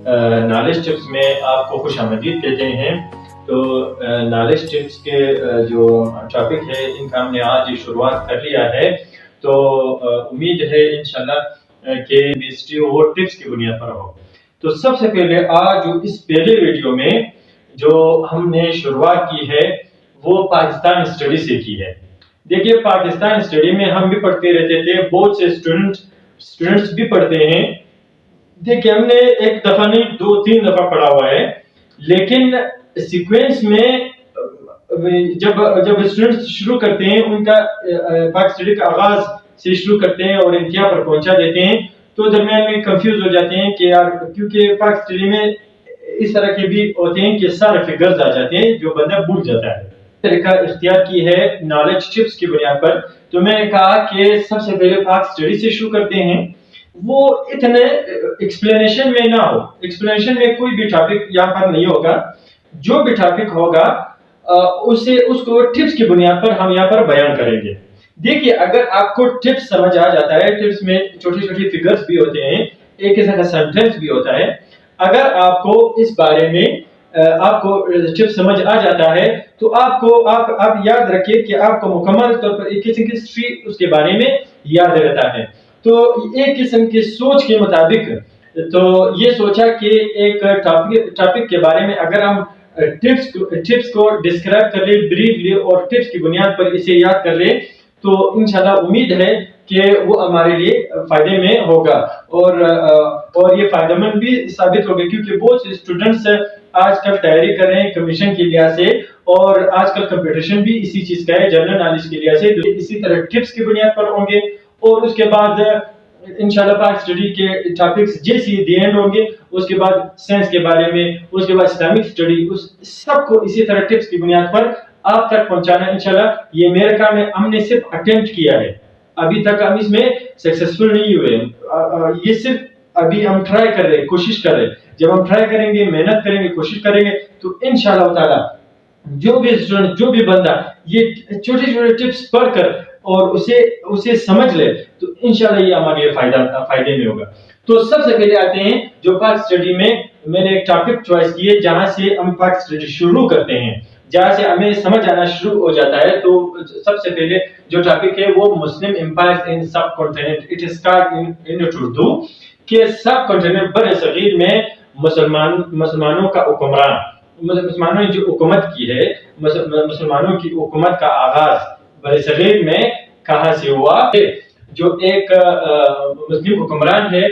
Knowledge tips میں آپ کو خوش آمدید کہتے ہیں۔ تو نالج ٹپس کے جو ٹاپک ہے ان کا ہم نے آج شروعات کر لیا ہے، تو امید ہے انشاءاللہ کہ بیسٹی وہ ٹپس کی بنیاد پر ہو۔ تو سب سے پہلے آج جو اس پہلے ویڈیو میں جو ہم نے شروعات کی ہے وہ پاکستان اسٹڈی سے کی ہے۔ دیکھیے پاکستان اسٹڈی میں ہم بھی پڑھتے رہتے تھے، بہت سے اسٹوڈنٹس بھی پڑھتے ہیں۔ دیکھیے ہم نے ایک دفعہ نہیں 2-3 دفعہ پڑھا ہوا ہے، لیکن سیکوینس میں جب اسٹوڈنٹس شروع کرتے ہیں ان کا پاک اسٹڈی کا آغاز سے شروع کرتے ہیں اور انتہا پر پہنچا دیتے ہیں، تو درمیان میں کنفیوز ہو جاتے ہیں کہ یار کیونکہ پاک اسٹڈی میں اس طرح کے بھی ہوتے ہیں کہ سارے فگرز آ جاتے ہیں جو بندہ بھول جاتا ہے۔ طریقہ اختیار کی ہے نالج ٹپس کی بنیاد پر، تو میں نے کہا کہ سب سے پہلے پاک اسٹڈی سے شروع کرتے ہیں۔ وہ اتنے ایکسپلینیشن میں نہ ہو، ایکسپلینیشن میں کوئی بھی ٹاپک یہاں پر نہیں ہوگا، جو بھی ٹاپک ہوگا اس کو ٹپس کی بنیاد پر ہم یہاں پر بیان کریں گے۔ دیکھیے اگر آپ کو ٹپس سمجھ آ جاتا ہے، ٹپس میں چھوٹی چھوٹی فگرز بھی ہوتے ہیں، ایک قسم کا سینٹینس بھی ہوتا ہے، اگر آپ کو اس بارے میں آپ کو ٹپس سمجھ آ جاتا ہے تو آپ یاد رکھیے کہ آپ کو مکمل طور پر ایک قسم کی ہسٹری اس کے بارے میں یاد رہتا ہے۔ تو ایک قسم کی سوچ کے مطابق تو یہ سوچا کہ ایک ٹاپک کے بارے میں اگر ہم ٹپس کو ڈسکرائب کر لیں بریفلی اور ٹپس کی بنیاد پر اسے یاد کر لیں، تو انشاءاللہ امید ہے کہ وہ ہمارے لیے فائدے میں ہوگا اور یہ فائدہ مند بھی ثابت ہوگا، کیونکہ بہت سے اسٹوڈنٹس آج کل تیاری کر رہے ہیں کمیشن کے لحاظ سے، اور آج کل کمپٹیشن بھی اسی چیز کا ہے جنرل نالج کے لحاظ سے، اسی طرح ٹپس کی بنیاد پر ہوں گے، اور اس کے بعد انشاءاللہ پاک اسٹڈی کے ٹاپکس جیسے دی اینڈ ہوں گے، اس کے بعد سائنس کے بارے میں، اس کے بعد اسلامک اسٹڈی، اس سب کو اسی طرح ٹپس کی بنیاد پر آپ تک پہنچانا انشاءاللہ یہ میرا کام ہے۔ ہم نے صرف اٹیمپٹ کیا ہے، ابھی تک ہم اس میں سکسیسفل نہیں ہوئے، یہ صرف ابھی ہم ٹرائی کر رہے ہیں، کوشش کر رہے ہیں۔ جب ہم ٹرائی کریں گے، محنت کریں گے، کوشش کریں گے، تو انشاءاللہ تعالی جو بھی اسٹوڈنٹ، جو بھی بندہ یہ چھوٹے چھوٹے ٹپس پڑھ کر اور اسے سمجھ لے تو انشاءاللہ یہ ہمارے لیے فائدے میں ہوگا۔ تو سب سے پہلے آتے ہیں جو پاک اسٹڈی میں نے ایک ٹاپک چوائس کی ہے جہاں سے ہم پاک اسٹڈی شروع کرتے ہیں، جہاں سے ہمیں سمجھ آنا شروع ہو جاتا ہے۔ تو سب سے پہلے جو ٹاپک ہے وہ مسلم empires in subcontinent, it is called in Urdu کہ سب کانٹیننٹ بر صغیر میں مسلمانوں کا حکمران، مسلمانوں نے جو حکومت کی ہے، مسلمانوں کی حکومت کا آغاز بر صغیر میں کہاں سے ہوا؟ جو ایک مسلم حکمران ہے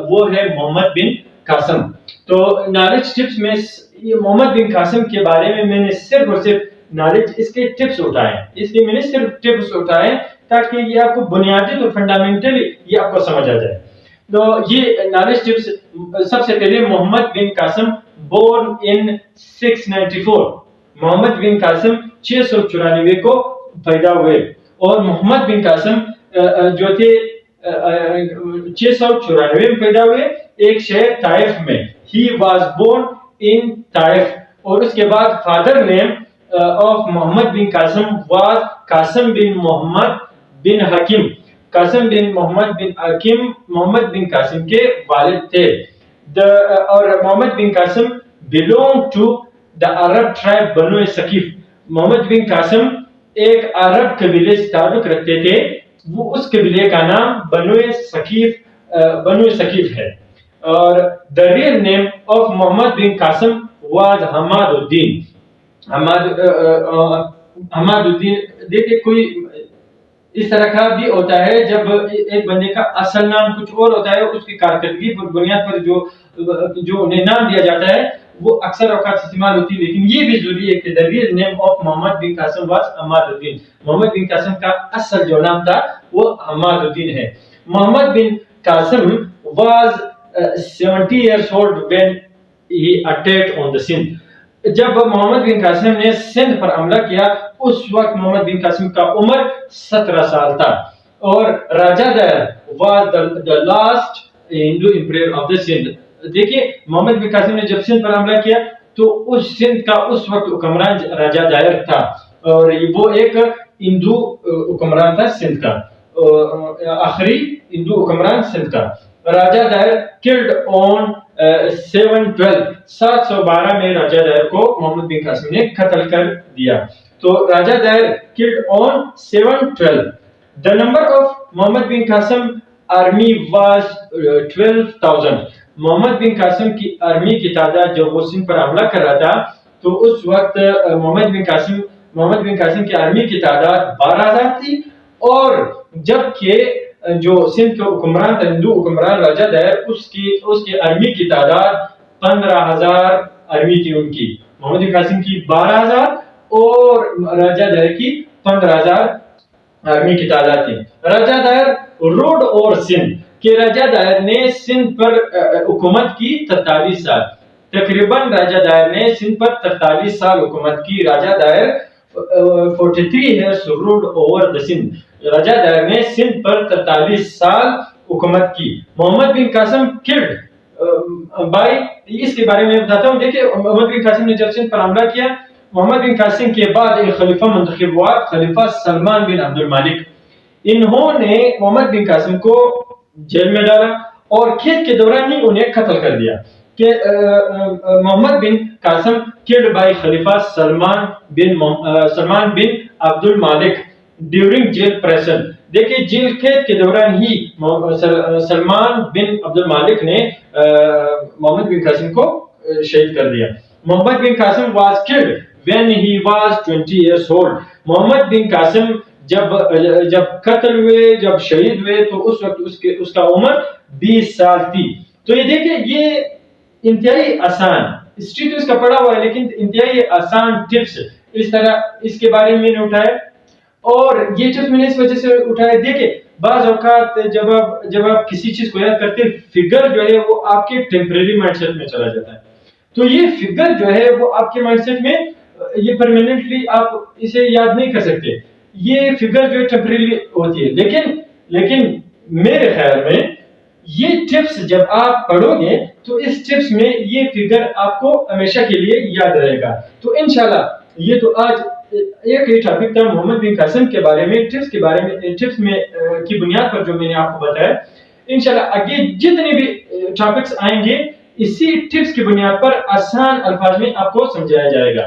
وہ ہے محمد بن قاسم۔ تو نالج ٹپس میں محمد بن قاسم کے بارے میں نے صرف اور صرف نالج اس کے ٹپس اٹھائے، اس لیے میں نے صرف ٹپس اٹھائے تاکہ یہ آپ کو بنیادی اور فنڈامنٹلی یہ آپ کو سمجھ آ جائے۔ تو یہ نالج ٹپس سب سے پہلے محمد bin Qasim born in 694، Muhammad bin Qasim 694 کو پیدا ہوئے، اور محمد بن قاسم جو تھے 694 میں پیدا ہوئے ایک شہر طائف میں، he was born in Taif, اور اس کے بعد father name of Muhammad bin Qasim was Qasim bin Muhammad bin Hakim, Qasim bin Muhammad bin Hakim Muhammad bin Qasim کے والد تھے۔ اور محمد bin Qasim belong to the Arab tribe بنو ثقیف، محمد بن قاسم ایک عرب قبیلے سے تعلق رکھتے تھے، وہ اس قبیلے کا نام بنو ثقیف ہے۔ اور the real name of Muhammad bin Qasim was Hammad الدین، حماد الدین۔ دیکھیں کوئی اس طرح کا بھی ہوتا ہے جب ایک بندے کا اصل نام کچھ اور ہوتا ہے، اس کی کارکردگی پر بنیاد پر جو انہیں نام دیا جاتا ہے وہ اکثر اوقات استعمال ہوتی ہے، لیکن یہ بھی ضروری ہے کہ the real name of Muhammad bin Qasim was Hammad Uddin, Muhammad bin Qasim کا اصل جو نام تھا وہ حماد الدین ہے۔ محمد bin Qasim was 70 years old when he attacked on the Sindh، جب محمد بن قاسم نے سندھ پر حملہ کیا اس وقت محمد بن قاسم کا عمر 17 سال تھا، اور راجہ دیر was the last Hindu emperor of the Sindh۔ دیکھیے محمد بن قاسم نے جب سندھ پر حملہ کیا تو اس سندھ کا اس وقت حکمران راجہ دائر تھا، اور وہ ایک ہندو حکمران تھا سندھ کا، آخری ہندو حکمران سندھ کا۔ راجہ دائر killed on 712 میں راجہ دائر کو محمد بن قاسم نے قتل کر دیا. تو راجہ دائر killed on 712. The number of Muhammad bin Qasim army was 12,000. Muhammad bin Qasim کی آرمی کی تعداد جب وہ سندھ پر حملہ کر رہا تھا تو اس وقت محمد بن قاسم کی آرمی کی تعداد 12,000 تھی، اور جبکہ جو سندھ کے حکمران تھے، ہندو حکمران راجہ دائر، اس کی آرمی کی تعداد 15,000 آرمی تھی ان کی. محمد بن قاسم کی 12,000 اور راجہ دائر کی 15,000 آرمی کی تعداد تھی. راجہ دائر روڈ اور سندھ کہ راجہ دائر نے سندھ پر حکومت کی 43 سال. تقریباً راجہ دائر نے سندھ پر 43 سال حکومت کی. راجہ دائر 43 years ruled over the Sindh. راجہ دائر نے سندھ پر 43 سال حکومت کی. محمد بن قاسم killed بائی، اس کے بارے میں بتاتا ہوں. دیکھیں محمد بن قاسم نے جب سندھ پر حملہ کیا، محمد بن قاسم کے بعد ایک خلیفہ منتخب ہوا، خلیفہ سلمان بن عبد المالک. انہوں نے محمد بن قاسم کو جیل میں ڈالا اور کھیت کے دوران ہی انہیں قتل کر دیا. کہ محمد بن قاسم killed by خلیفہ سلمان بن عبد المالک ڈیورنگ جیل پریشن. دیکھیں جیل قید کے دوران ہی سلمان بن عبد المالک نے محمد بن قاسم کو شہید کر دیا. محمد bin Qasim was killed when he was 20 years old. Muhammad bin Qasim جب قتل ہوئے، جب شہید ہوئے تو اس وقت اس کا عمر 20 سال تھی. تو یہ دیکھیں، یہ انتہائی آسان ہسٹری تو اس کا پڑھا ہوا ہے، لیکن انتہائی آسان ٹپس اس طرح اس کے بارے میں میں نے اٹھائے، اور یہ ٹپس میں نے اس وجہ سے اٹھائے. دیکھیں بعض اوقات جب آپ کسی چیز کو یاد کرتے ہیں، فگر جو ہے وہ آپ کے ٹیمپریری مائنڈ سیٹ میں چلا جاتا ہے. تو یہ فگر جو ہے وہ آپ کے مائنڈ سیٹ میں، یہ پرماننٹلی آپ اسے یاد نہیں کر سکتے. یہ فگر جو ہے ٹیمپریری ہوتی ہے، لیکن میرے خیال میں یہ ٹپس جب آپ پڑھو گے تو اس ٹپس میں یہ فگر آپ کو ہمیشہ کے لیے یاد رہے گا. تو انشاءاللہ یہ تو آج ایک ہی ٹاپک تھا محمد بن قاسم کے بارے میں، ٹپس کے بارے میں، ٹپس میں کی بنیاد پر جو میں نے آپ کو بتایا. انشاءاللہ آگے جتنے بھی ٹاپکس آئیں گے اسی ٹپس کی بنیاد پر آسان الفاظ میں آپ کو سمجھایا جائے گا.